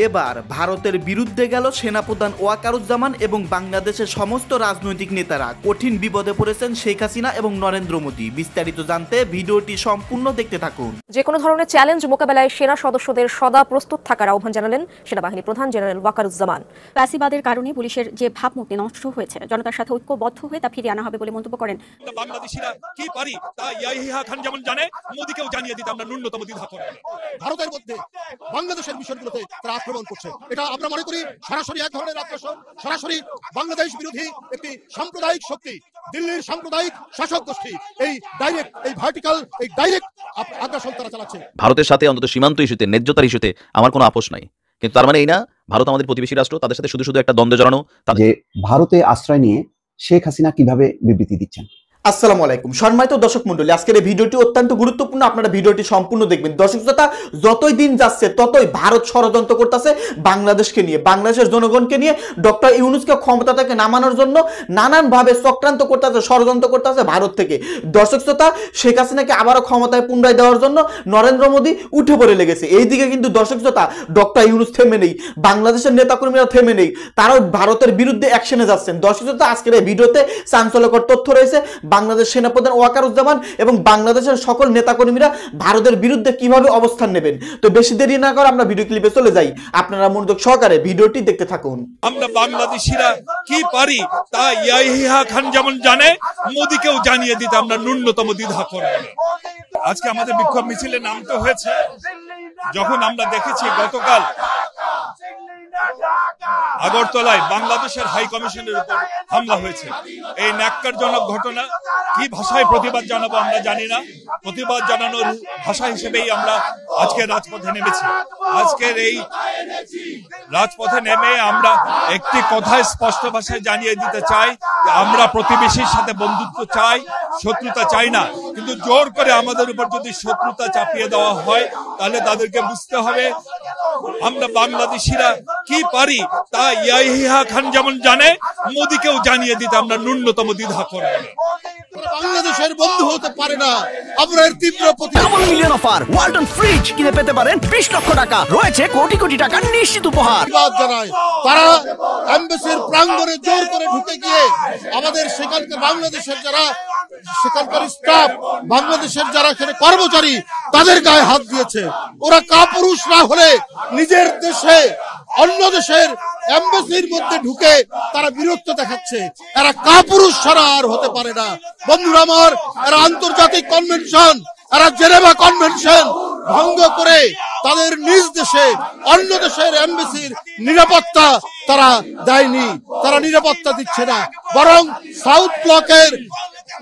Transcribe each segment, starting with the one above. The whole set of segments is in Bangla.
এবার ভারতের বিরুদ্ধে গেল সেনাপ্রধান ওয়াকারুজ্জামান এবং বাংলাদেশের সমস্ত রাজনৈতিক নেতারা। কঠিন বিপদে পড়েছেন শেখ হাসিনা এবং নরেন্দ্র মোদী। বিস্তারিত জানতে ভিডিওটি সম্পূর্ণ দেখতে থাকুন। যে কোনো ধরনের চ্যালেঞ্জ মোকাবেলায় সেনা সদস্যদের সদা প্রস্তুত থাকার আহ্বান জানালেন সেনাবাহিনী প্রধান জেনারেল ওয়াকারুজ্জামান। ফ্যাসিবাদের কারণে পুলিশের যে ভাবমূর্তি নষ্ট হয়েছে, জনতার সাথে ঐক্যবদ্ধ হয়ে তা ফিরিয়ে আনা হবে বলে মন্তব্য করেন। বাংলাদেশিরা কি পারি তা ইয়াহিয়া খান যেমন জানে, মোদীকেও জানিয়ে দিতে আমরা ন্যূনতম দ্বিধা করব না। ভারতের মধ্যে বাংলাদেশের মিশনগুলোতে তারা আক্রমণ করছে, এটা আমরা মনে করি সরাসরি এক ধরনের আগ্রাসন, সরাসরি বাংলাদেশ বিরোধী একটি সাম্প্রদায়িক শক্তি, দিল্লির সাম্প্রদায়িক শাসক গোষ্ঠী এই ডাইরেক্ট, এই ভার্টিক্যাল, এই ডাইরেক্ট আগ্রাসন তারা চালাচ্ছে। ভারতের সাথে অন্তত সীমান্ত ইস্যুতে, ন্যায্যতার ইস্যুতে আমার কোনো আপোষ নাই, কিন্তু তার মানে এই না ভারত আমাদের প্রতিবেশী রাষ্ট্র, তাদের সাথে শুধু শুধু একটা দ্বন্দ্ব জড়ানো। যে ভারতে আশ্রয় নিয়ে শেখ হাসিনা কিভাবে বিবৃতি দিচ্ছেন। আসসালামু আলাইকুম সম্মানিত দর্শক মন্ডলী, আজকের এই ভিডিওটি অত্যন্ত গুরুত্বপূর্ণ, আপনারা ভিডিওটি সম্পূর্ণ দেখবেন। দর্শক শ্রোতা, যতই দিন যাচ্ছে ততই ভারত ষড়যন্ত্র করতেছে বাংলাদেশকে নিয়ে, বাংলাদেশের জনগণকে নিয়ে। ডক্টর ইউনূসকে ক্ষমতা থেকে নামানোর জন্য নানানভাবে চক্রান্ত করতেছে, ষড়যন্ত্র করতেছে ভারত থেকে। দর্শক শ্রোতা, শেখ হাসিনাকে আবারও ক্ষমতায় পুনরায় দেওয়ার জন্য নরেন্দ্র মোদী উঠে পড়ে লেগেছে। এইদিকে কিন্তু দর্শক শ্রোতা, ডক্টর ইউনূস থেমে নেই, বাংলাদেশের নেতাকর্মীরা থেমে নেই, তারাও ভারতের বিরুদ্ধে অ্যাকশনে যাচ্ছেন। দর্শক শ্রোতা, আজকের এই ভিডিওতে চাঞ্চল্যকর তথ্য রয়েছে। বাংলাদেশ সেনাপ্রধান ওয়াকারুজ্জামান এবং বাংলাদেশের সকল নেতাকর্মীরা ভারতের বিরুদ্ধে কিভাবে অবস্থান নেবেন। তো বেশি দেরি না করে আমরা ভিডিও ক্লিপে চলে যাই, আপনারা মনোযোগ সহকারে ভিডিওটি দেখতে থাকুন। আমরা বাংলাদেশিরা কি পারি তা ইয়াহিয়া খান যেমন জানে, মোদীকেও জানিয়ে দিতে আমরা ন্যূনতম দ্বিধা করব না। আজকে আমাদের বিক্ষোভ মিছিলে নামতে হয়েছে যখন আমরা দেখেছি গতকাল আগরতলায় বাংলাদেশের হাই কমিশনের উপর হামলা হয়েছে। এই ন্যাক্কারজনক ঘটনা, কি ভাষায় প্রতিবাদ জানাবো আমরা জানি না। প্রতিবাদ জানানোর ভাষা হিসেবেই আমরা আজকে রাজপথে নেমেছি। আজকের এই রাজপথে নেমে আমরা একটি কথায় স্পষ্ট ভাষায় জানিয়ে দিতে চাই যে আমরা প্রতিবেশীর সাথে বন্ধুত্ব চাই, শত্রুতা চাই না। কিন্তু জোর করে আমাদের উপর যদি শত্রুতা চাপিয়ে দেওয়া হয়, তাহলে তাদেরকে বুঝতে হবে আমরা বাংলাদেশিরা কি পারি তা ইয়াহিয়া খান যেমন জানে, মোদীকেও জানিয়ে দিতে আমরা ন্যূনতম দ্বিধা করব না। বাংলাদেশের বন্ধু হতে পারে না, আমরা এর তীব্র double million offer Walton fridge কিনে পেতে পারেন 20 লক্ষ টাকা, রয়েছে কোটি কোটি টাকার নিশ্চিত উপহার। জানায় তারা এমবাসির প্রাঙ্গণে জোর করে ঢুকে গিয়ে আমাদের সেখানকার বাংলাদেশের যারা সেখানকার স্টাফ, বাংলাদেশের যারা এখানে কর্মচারী, তাদের গায়ে হাত দিয়েছে। ওরা কাপুরুষ না হলে নিজের দেশে অন্য দেশের এমবাসির মধ্যে ঢুকে তারা বীরত্ব দেখাচ্ছে। এরা কাপুরুষ ছাড়া আর হতে পারে না। বন্ধুরা আমার, এরা আন্তর্জাতিক কনভেনশন, এরা জেনেভা কনভেনশন ভঙ্গ করে তাদের নিজ দেশে অন্য দেশের এমবাসির নিরাপত্তা তারা দেয়নি, তারা নিরাপত্তা দিচ্ছে না, বরং সাউথ ব্লকের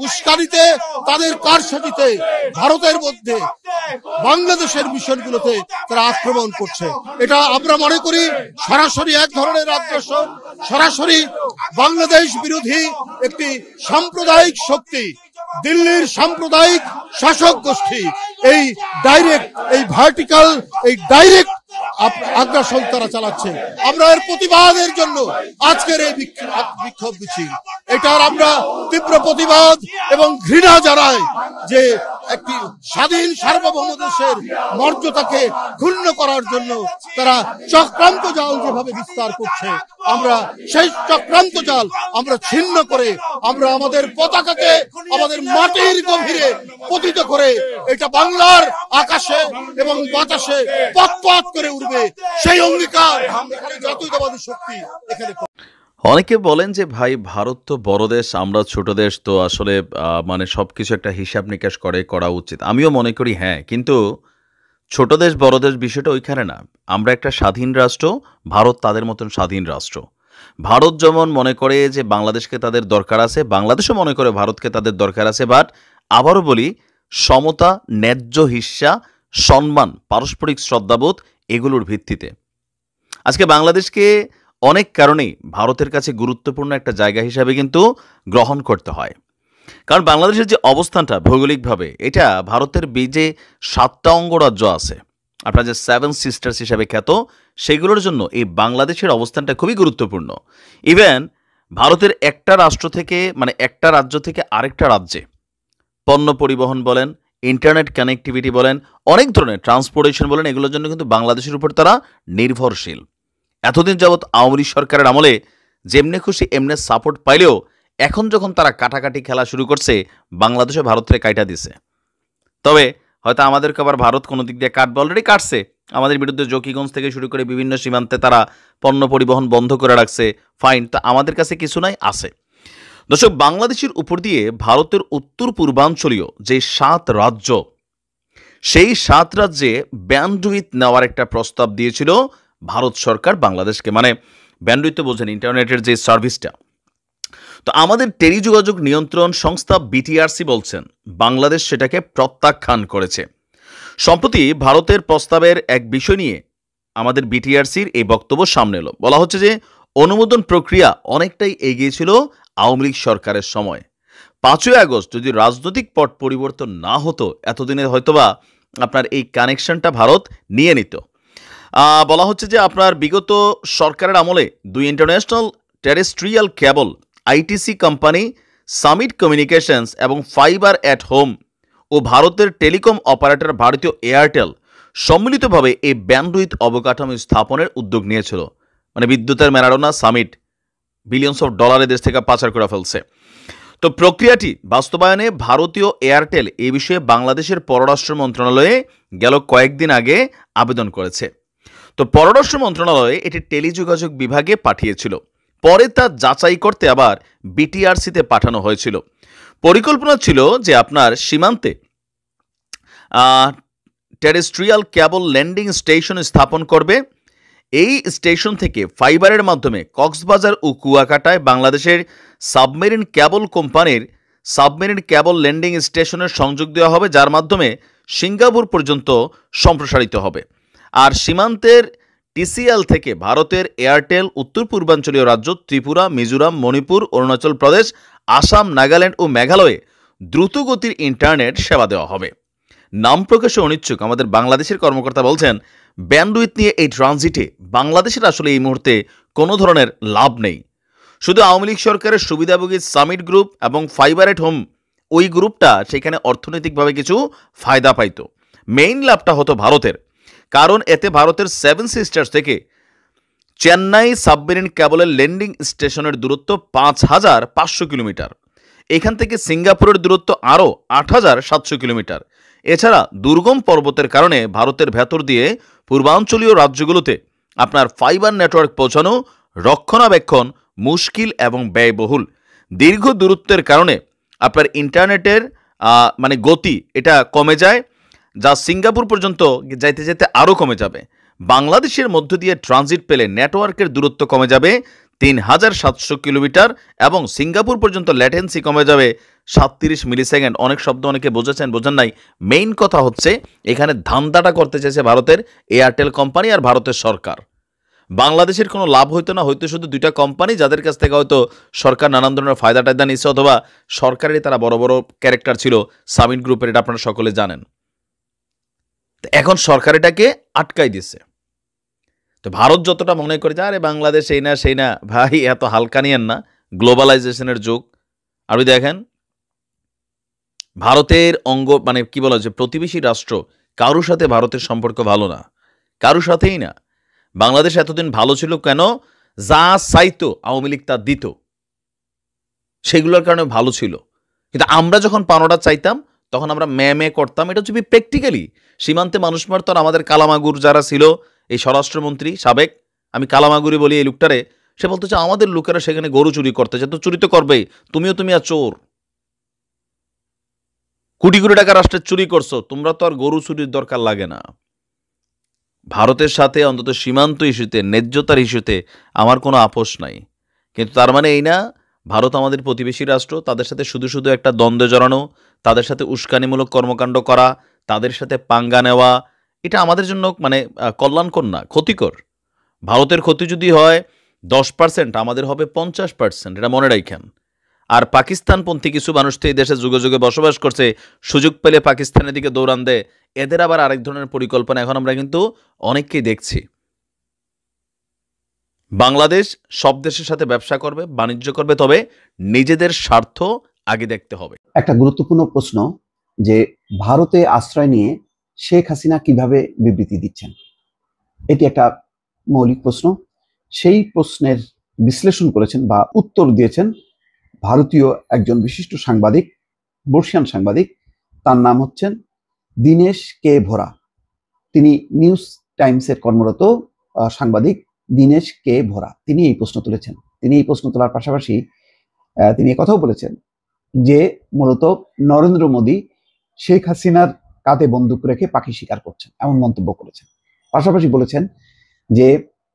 উস্কানিতে, তাদের কারসাজিতে ভারতের মধ্যে বাংলাদেশের মিশনগুলোতে তারা আক্রমণ করছে। এটা আমরা মনে করি সরাসরি এক ধরনের আগ্রাসন, সরাসরি বাংলাদেশ বিরোধী একটি সাম্প্রদায়িক শক্তি, দিল্লির সাম্প্রদায়িক শাসক গোষ্ঠী এই ডাইরেক্ট, এই ভার্টিক্যাল, এই ডাইরেক্ট আগ্রাসন তারা চালাচ্ছে। আমরা এর প্রতিবাদের জন্য আজকের এই বিক্ষোভ মিছিল, এটার আমরা তীব্র প্রতিবাদ এবং ঘৃণা জানাই যে একটি স্বাধীন সার্বভৌম দেশের মর্যাদাকে ক্ষুণ্ণ করার জন্য তারা চক্রান্ত জাল যেভাবে বিস্তার করছে, আমরা সেই চক্রান্ত জাল আমরা ছিন্ন করে আমরা আমাদের পতাকাকে আমাদের মাটির গভীরে পতিত করে এটা বাংলার আকাশে এবং বাতাসে পথ করে উঠবে, সেই অঙ্গীকার জাতীয়তাবাদী শক্তি এখানে। অনেকে বলেন যে ভাই ভারত তো বড় দেশ, আমরা ছোট দেশ, তো আসলে মানে সবকিছু একটা হিসাব নিকাশ করা উচিত। আমিও মনে করি হ্যাঁ, কিন্তু ছোট দেশ বড় দেশ বিষয়টা ওইখানে না। আমরা একটা স্বাধীন রাষ্ট্র, ভারত তাদের মতন স্বাধীন রাষ্ট্র। ভারত যেমন মনে করে যে বাংলাদেশকে তাদের দরকার আছে, বাংলাদেশও মনে করে ভারতকে তাদের দরকার আছে। বাট আবারও বলি, সমতা, ন্যায্য হিস্সা, সম্মান, পারস্পরিক শ্রদ্ধাবোধ, এগুলোর ভিত্তিতে আজকে বাংলাদেশকে অনেক কারণেই ভারতের কাছে গুরুত্বপূর্ণ একটা জায়গা হিসাবে কিন্তু গ্রহণ করতে হয়। কারণ বাংলাদেশের যে অবস্থানটা ভৌগোলিকভাবে, এটা ভারতের যে 7টা অঙ্গরাজ্য আছে, আপনার যে 7 সিস্টার্স হিসাবে খ্যাত, সেগুলোর জন্য এই বাংলাদেশের অবস্থানটা খুবই গুরুত্বপূর্ণ। ইভেন ভারতের একটা রাষ্ট্র থেকে, মানে একটা রাজ্য থেকে আরেকটা রাজ্যে পণ্য পরিবহন বলেন, ইন্টারনেট কানেক্টিভিটি বলেন, অনেক ধরনের ট্রান্সপোর্টেশন বলেন, এগুলোর জন্য কিন্তু বাংলাদেশের উপর তারা নির্ভরশীল। এতদিন যাবৎ আওয়ামী লীগ সরকারের আমলে যেমনে খুশি এমনে সাপোর্ট পাইলেও এখন যখন তারা কাটাকাটি খেলা শুরু করছে, বাংলাদেশে ভারতকে কাইটা দিছে। তবে হয়তো আমাদেরকে আবার ভারত কোনো দিক দিয়ে কাটবে, অলরেডি কাটছে। আমাদের বিরুদ্ধে জকিগঞ্জ থেকে শুরু করে বিভিন্ন সীমান্তে তারা পণ্য পরিবহন বন্ধ করে রাখছে, ফাইন। তো আমাদের কাছে কিছু নাই, আছে। দর্শক, বাংলাদেশের উপর দিয়ে ভারতের উত্তর পূর্বাঞ্চলীয় যে 7 রাজ্য, সেই 7 রাজ্যে ব্যান্ডউইথ নেওয়ার একটা প্রস্তাব দিয়েছিল ভারত সরকার বাংলাদেশকে। মানে ব্যান্ডউইথ তো বোঝেন, ইন্টারনেটের যে সার্ভিসটা। তো আমাদের টেলিযোগাযোগ নিয়ন্ত্রণ সংস্থা বিটিআরসি বলছেন বাংলাদেশ সেটাকে প্রত্যাখ্যান করেছে। সম্প্রতি ভারতের প্রস্তাবের এক বিষয় নিয়ে আমাদের বিটিআরসির এই বক্তব্য সামনে এলো। বলা হচ্ছে যে অনুমোদন প্রক্রিয়া অনেকটাই এগিয়েছিল আওয়ামী লীগ সরকারের সময়। 5ই আগস্ট যদি রাজনৈতিক পট পরিবর্তন না হতো, এতদিনে হয়তোবা আপনার এই কানেকশনটা ভারত নিয়ে নিত। বলা হচ্ছে যে আপনার বিগত সরকারের আমলে 2 ইন্টারন্যাশনাল টেরেস্ট্রিয়াল কেবল আইটিসি কোম্পানি সামিট কমিউনিকেশনস এবং ফাইবার অ্যাট হোম ও ভারতের টেলিকম অপারেটর ভারতীয় এয়ারটেল সম্মিলিতভাবে এই ব্যান্ডউইথ অবকাঠামো স্থাপনের উদ্যোগ নিয়েছিল। মানে বিদ্যুতের ম্যারাডোনা সামিট বিলিয়নস অফ ডলারের দেশ থেকে পাচার করে ফেলছে। তো প্রক্রিয়াটি বাস্তবায়নে ভারতীয় এয়ারটেল এই বিষয়ে বাংলাদেশের পররাষ্ট্র মন্ত্রণালয়ে গেল কয়েকদিন আগে আবেদন করেছে। তো পররাষ্ট্র মন্ত্রণালয়ে এটি টেলিযোগাযোগ বিভাগে পাঠিয়েছিল। পরে তা যাচাই করতে আবার বিটিআরসিতে পাঠানো হয়েছিল। পরিকল্পনা ছিল যে আপনার সীমান্তে টেরেস্ট্রিয়াল কেবল ল্যান্ডিং স্টেশন স্থাপন করবে। এই স্টেশন থেকে ফাইবারের মাধ্যমে কক্সবাজার ও কুয়াকাটায় বাংলাদেশের সাবমেরিন কেবল কোম্পানির সাবমেরিন কেবল ল্যান্ডিং স্টেশনের সংযোগ দেওয়া হবে, যার মাধ্যমে সিঙ্গাপুর পর্যন্ত সম্প্রসারিত হবে। আর সীমান্তের টিসিএল থেকে ভারতের এয়ারটেল উত্তর পূর্বাঞ্চলীয় রাজ্য ত্রিপুরা, মিজোরাম, মণিপুর, অরুণাচল প্রদেশ, আসাম, নাগাল্যান্ড ও মেঘালয়ে দ্রুতগতির ইন্টারনেট সেবা দেওয়া হবে। নাম প্রকাশে অনিচ্ছুক আমাদের বাংলাদেশের কর্মকর্তা বলছেন, ব্যান্ডউইথ নিয়ে এই ট্রানজিটে বাংলাদেশের আসলে এই মুহূর্তে কোনো ধরনের লাভ নেই। শুধু আওয়ামী লীগ সরকারের সুবিধাভোগী সামিট গ্রুপ এবং ফাইবার এট হোম, ওই গ্রুপটা সেখানে অর্থনৈতিকভাবে কিছু ফায়দা পাইত। মেইন লাভটা হতো ভারতের, কারণ এতে ভারতের 7 সিস্টার্স থেকে চেন্নাই সাবমেরিন কেবলের ল্যান্ডিং স্টেশনের দূরত্ব 5,500 কিলোমিটার। এখান থেকে সিঙ্গাপুরের দূরত্ব আরও 8,700 কিলোমিটার। এছাড়া দুর্গম পর্বতের কারণে ভারতের ভেতর দিয়ে পূর্বাঞ্চলীয় রাজ্যগুলোতে আপনার ফাইবার নেটওয়ার্ক পৌঁছানো রক্ষণাবেক্ষণ মুশকিল এবং ব্যয়বহুল। দীর্ঘ দূরত্বের কারণে আপনার ইন্টারনেটের মানে গতি এটা কমে যায়, যা সিঙ্গাপুর পর্যন্ত যাইতে যেতে আরও কমে যাবে। বাংলাদেশের মধ্য দিয়ে ট্রানজিট পেলে নেটওয়ার্কের দূরত্ব কমে যাবে 3,700 কিলোমিটার এবং সিঙ্গাপুর পর্যন্ত ল্যাটেন্সি কমে যাবে 37 মিলিসেকেন্ড। অনেক শব্দ অনেকে বোঝেন নাই। মেইন কথা হচ্ছে এখানে ধান্দাটা করতে চাইছে ভারতের এয়ারটেল কোম্পানি আর ভারতের সরকার। বাংলাদেশের কোনো লাভ হইতো না, হয়তো শুধু 2টা কোম্পানি যাদের কাছ থেকে হয়তো সরকার নানান ধরনের ফায়দা টায়দা নিচ্ছে, অথবা সরকারেরই তারা বড় বড় ক্যারেক্টার ছিল সামিট গ্রুপের, এটা আপনারা সকলে জানেন। এখন সরকার এটাকে আটকাই দিচ্ছে। তো ভারত যতটা মনে করে যে আরে বাংলাদেশ এই না সেই না, ভাই এত হালকা নিয়েন না, গ্লোবালাইজেশনের যুগ। আপনি দেখেন ভারতের মানে কি বলা হচ্ছে, প্রতিবেশী রাষ্ট্র কারোর সাথে ভারতের সম্পর্ক ভালো না, কারোর সাথেই না। বাংলাদেশ এতদিন ভালো ছিল কেন? যা চাইতো আওয়ামী লীগ তা দিত, সেগুলোর কারণে ভালো ছিল। কিন্তু আমরা যখন পানোটা চাইতাম তখন আমরা মে করতাম। এটা হচ্ছে প্র্যাকটিক্যালি সীমান্তে মানুষ মারত। আর আমাদের কালামাগুর যারা ছিল, এই স্বরাষ্ট্রমন্ত্রী সাবেক, আমি কালামাগুরি বলি এই লোকটারে, সে বলতে চায় আমাদের লোকেরা সেখানে গরু চুরি করতে চায়। তো চুরি তো করবেই, তুমি আর চোর, কোটি কোটি টাকা রাষ্ট্রের চুরি করছো, তোমরা তো আর গরু চুরির দরকার লাগে না। ভারতের সাথে অন্তত সীমান্ত ইস্যুতে, ন্যায্যতার ইস্যুতে আমার কোনো আপোষ নাই। কিন্তু তার মানে এই না ভারত আমাদের প্রতিবেশী রাষ্ট্র, তাদের সাথে শুধু শুধু একটা দ্বন্দ্বে জড়ানো, তাদের সাথে উস্কানিমূলক কর্মকাণ্ড করা, তাদের সাথে পাঙ্গা নেওয়া, এটা আমাদের জন্য মানে কল্যাণকর না, ক্ষতিকর। ভারতের ক্ষতি যদি হয় 10%, আমাদের হবে 50%, এটা মনে রাখেন। আর পাকিস্তানপন্থী কিছু মানুষ তো এই দেশে যুগে যুগে বসবাস করছে, সুযোগ পেলে পাকিস্তানের দিকে দৌড়ান দেয়, এদের আবার আরেক ধরনের পরিকল্পনা এখন আমরা কিন্তু অনেককেই দেখছি। বাংলাদেশ সব দেশের সাথে ব্যবসা করবে, বাণিজ্য করবে, তবে নিজেদের স্বার্থ আগে দেখতে হবে। একটা গুরুত্বপূর্ণ প্রশ্ন যে ভারতে আশ্রয় নিয়ে শেখ হাসিনা কিভাবে বিবৃতি দিচ্ছেন, এটি একটা মৌলিক প্রশ্ন। সেই প্রশ্নের বিশ্লেষণ করেছেন বা উত্তর দিয়েছেন ভারতীয় একজন বিশিষ্ট সাংবাদিক, বর্ষিয়ান সাংবাদিক। তার নাম হচ্ছেন দীনেশ কে ভোরা। তিনি নিউজ টাইমসের কর্মরত সাংবাদিক দীনেশ কে ভোরা। তিনি এই প্রশ্ন তুলেছেন। তিনি এই প্রশ্ন তোলার পাশাপাশি তিনি কথাও বলেছেন যে মূলত নরেন্দ্র মোদী শেখ হাসিনার কাঁধে বন্দুক রেখে পাখি শিকার করছেন, এমন মন্তব্য করেছেন। পাশাপাশি বলেছেন যে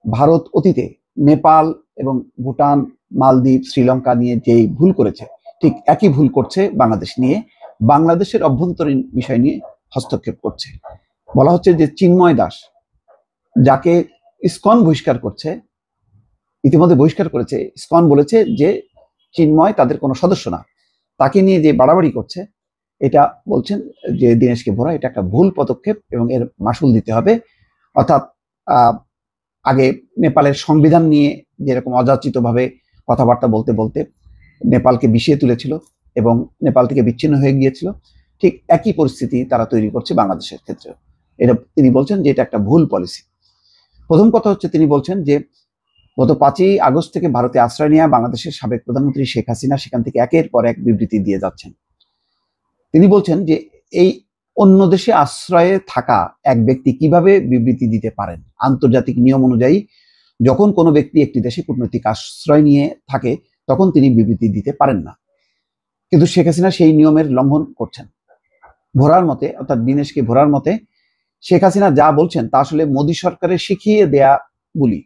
ভারত অতীতে নেপাল এবং ভুটান, মালদ্বীপ, শ্রীলঙ্কা নিয়ে যেই ভুল করেছে, ঠিক একই ভুল করছে বাংলাদেশ নিয়ে। বাংলাদেশের অভ্যন্তরীণ বিষয় নিয়ে হস্তক্ষেপ করছে। বলা হচ্ছে যে চিন্ময় দাস, যাকে ইসকন বহিষ্কার করছে, ইতিমধ্যে বহিষ্কার করেছে। ইসকন বলেছে যে চিন্ময় তাদের কোনো সদস্য না। তাকে নিয়ে যে বাড়াবাড়ি করছে, এটা বলছেন যে দীনেশকে ভোরা, এটা একটা ভুল পদক্ষেপ এবং এর মাসুল দিতে হবে। অর্থাৎ আগে নেপালের সংবিধান নিয়ে যেরকম অযাচিতভাবে কথাবার্তা বলতে বলতে নেপালকে বিষিয়ে তুলেছিল এবং নেপাল থেকে বিচ্ছিন্ন হয়ে গিয়েছিল, ঠিক একই পরিস্থিতি তারা তৈরি করছে বাংলাদেশের ক্ষেত্রেও। এটা তিনি বলছেন যে এটা একটা ভুল পলিসি। প্রথম কথা হচ্ছে, তিনি বলছেন যে গত 5ই আগস্ট থেকে ভারতে আশ্রয় নেওয়া বাংলাদেশের সাবেক প্রধানমন্ত্রী শেখ হাসিনা সেখান থেকে একের পর এক বিবৃতি দিয়ে যাচ্ছেন। তিনি বলছেন যে এই অন্য দেশে আশ্রয়ে থাকা এক ব্যক্তি কিভাবে বিবৃতি দিতে পারেন। আন্তর্জাতিক নিয়ম অনুযায়ী যখন কোনো ব্যক্তি একটি দেশে কূটনৈতিক আশ্রয় নিয়ে থাকে তখন তিনি বিবৃতি দিতে পারেন না, কিন্তু শেখ হাসিনা সেই নিয়মের লঙ্ঘন করছেন। ভোরার মতে, অর্থাৎ দীনেশকে ভোরার মতে, শেখ হাসিনা যা বলছেন তা আসলে মোদী সরকারের শিখিয়ে দেয়া বলি।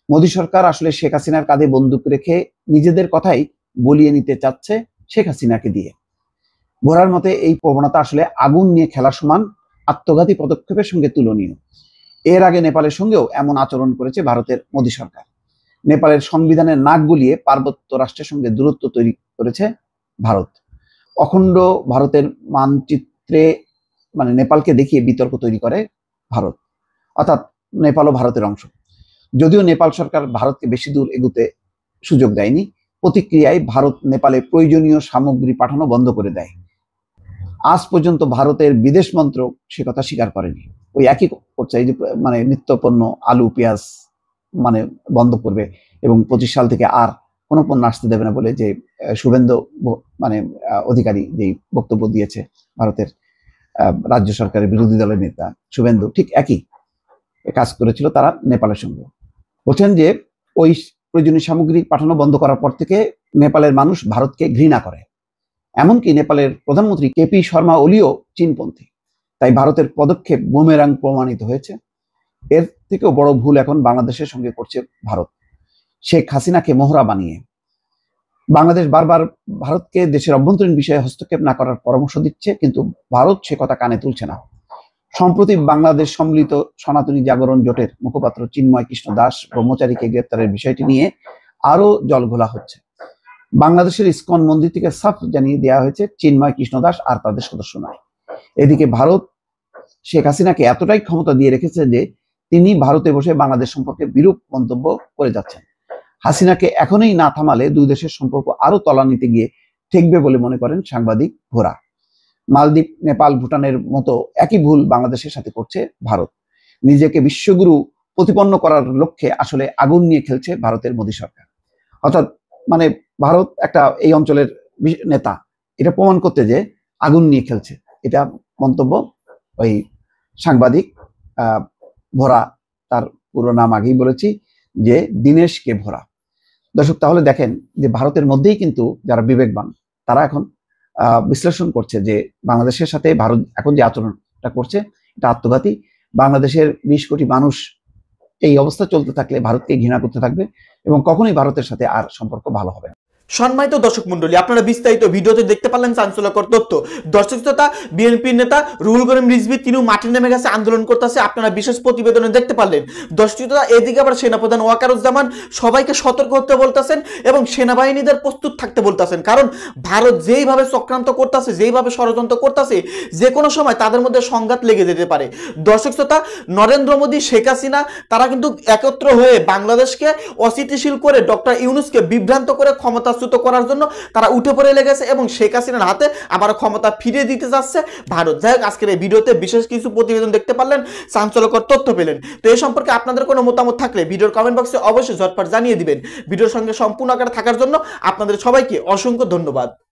মোদী সরকার আসলে শেখ হাসিনার কাঁধে বন্দুক রেখে নিজেদের কথাই বলিয়ে নিতে চাচ্ছে শেখ হাসিনাকে দিয়ে। ভোরার মতে এই প্রবণতা আসলে আগুন নিয়ে খেলা সমান, আত্মঘাতী পদক্ষেপের সঙ্গে তুলনীয়। এর আগে নেপালের সঙ্গেও এমন আচরণ করেছে ভারতের মোদী সরকার। নেপালের সংবিধানের নাক গলিয়ে পার্বত্য রাষ্ট্রের সঙ্গে দূরত্ব তৈরি করেছে ভারত। অখণ্ড ভারতের মানচিত্রে নেপালকে দেখিয়ে বিতর্ক তৈরি করে ভারত, অর্থাৎ নেপালও ভারতের অংশ। যদিও নেপাল সরকার ভারতকে বেশি দূর এগুতে সুযোগ দেয়নি, প্রতিক্রিয়ায় ভারত নেপালে প্রয়োজনীয় সামগ্রী পাঠানো বন্ধ করে দেয়। আজ পর্যন্ত ভারতের বিদেশ মন্ত্রক সে কথা স্বীকার করেনি। ওই একই করছে, এই যে নিত্যপণ্য আলু পেঁয়াজ বন্ধ করবে এবং 25 সাল থেকে আর কোনো পণ্য আসতে দেবে না বলে যে শুভেন্দু অধিকারী যেই বক্তব্য দিয়েছে, ভারতের রাজ্য সরকারের বিরোধী দলের নেতা শুভেন্দু, ঠিক একই কাজ করেছিল তারা নেপালের সঙ্গে। বলছেন যে ওই প্রয়োজনীয় সামগ্রী পাঠানো বন্ধ করার পর থেকে নেপালের মানুষ ভারতকে ঘৃণা করে। এমনকি নেপালের প্রধানমন্ত্রী কেপি শর্মা ওলিও চীনপন্থী। তাই ভারতের পদক্ষেপ বুমেরাং প্রমাণিত হয়েছে। এর থেকেও বড় ভুল এখন বাংলাদেশের সঙ্গে করছে ভারত, শেখ হাসিনাকে মোহরা বানিয়ে। বাংলাদেশ বারবার ভারতকে দেশের অভ্যন্তরীণ বিষয়ে হস্তক্ষেপ না করার পরামর্শ দিচ্ছে, কিন্তু ভারত সে কথা কানে তুলছে না। সম্প্রতি বাংলাদেশ সম্মিলিত সনাতনী জাগরণ জোটের মুখপাত্র চিন্ময় কৃষ্ণ দাস ব্রহ্মচারীকে গ্রেপ্তারের বিষয়টি নিয়ে আরো জলঘোলা হচ্ছে। বাংলাদেশের ইসকন মন্দির থেকে সাফ জানিয়ে দেওয়া হয়েছে চিন্ময় কৃষ্ণ দাস আর তাদের সদস্য নয়। এদিকে ভারত শেখ হাসিনাকে এতটাই ক্ষমতা দিয়ে রেখেছে যে তিনি ভারতে বসে বাংলাদেশ সম্পর্কে বিরূপ মন্তব্য করে যাচ্ছেন। হাসিনাকে এখনই না থামালে দুই দেশের সম্পর্ক আরো তলানিতে গিয়ে ঠেকবে বলে মনে করেন সাংবাদিক ভোরা। মালদ্বীপ, নেপাল, ভুটানের মতো একই ভুল বাংলাদেশের সাথে করছে ভারত। নিজেকে বিশ্বগুরু প্রতিপন্ন করার লক্ষ্যে আসলে আগুন নিয়ে খেলছে ভারতের মোদী সরকার। অর্থাৎ ভারত একটা এই অঞ্চলের নেতা, এটা প্রমাণ করতে যে আগুন নিয়ে খেলছে। এটা মন্তব্য ওই সাংবাদিক ভোরা, তার পুরো নাম আগেই বলেছি যে দীনেশ কে ভোরা। দর্শক, তাহলে দেখেন যে ভারতের মধ্যেই কিন্তু যারা বিবেকবান তারা এখন বিশ্লেষণ করছে যে বাংলাদেশের সাথে ভারত এখন যে আচরণটা করছে এটা আত্মঘাতী। বাংলাদেশের 20 কোটি মানুষ এই অবস্থা চলতে থাকলে ভারতকে ঘৃণা করতে থাকবে এবং কখনোই ভারতের সাথে আর সম্পর্ক ভালো হবে না। সম্মানিত দর্শক মন্ডলী, আপনারা বিস্তারিত ভিডিওতে দেখতে পারলেন চাঞ্চল্যকর তথ্য। দর্শক শ্রোতা, বিএনপির নেতা রুহুল করিম রিজভী তিনিও মাঠে নেমে গেছে, আন্দোলন করতেছে, আপনারা বিশেষ প্রতিবেদনে দেখতে পারলেন। দর্শক শ্রোতা, এদিকে আবার সেনাপ্রধান ওয়াকারুজ্জামান সবাইকে সতর্ক হতে বলতেছেন এবং সেনাবাহিনীদের প্রস্তুত থাকতে বলতেছেন, কারণ ভারত যেইভাবে চক্রান্ত করতেছে, যেইভাবে ষড়যন্ত্র করতেছে, যে কোনো সময় তাদের মধ্যে সংঘাত লেগে যেতে পারে। দর্শক শ্রোতা, নরেন্দ্র মোদী, শেখ হাসিনা তারা কিন্তু একত্র হয়ে বাংলাদেশকে অস্থিতিশীল করে ডক্টর ইউনূসকে বিভ্রান্ত করে ক্ষমতা ক্ষমতাচ্যুত করার জন্য তারা উঠে পড়ে লেগেছে এবং শেখ হাসিনার হাতে আবার ক্ষমতা ফিরিয়ে দিতে যাচ্ছে ভারত। যাই হোক, আজকের এই ভিডিওতে বিশেষ কিছু প্রতিবেদন দেখতে পারলেন, চাঞ্চল্যকর তথ্য পেলেন। তো এই সম্পর্কে আপনাদের কোনো মতামত থাকলে ভিডিওর কমেন্ট বক্সে অবশ্যই ঝটপট জানিয়ে দিবেন। ভিডিওর সঙ্গে সম্পূর্ণ আকারে থাকার জন্য আপনাদের সবাইকে অসংখ্য ধন্যবাদ।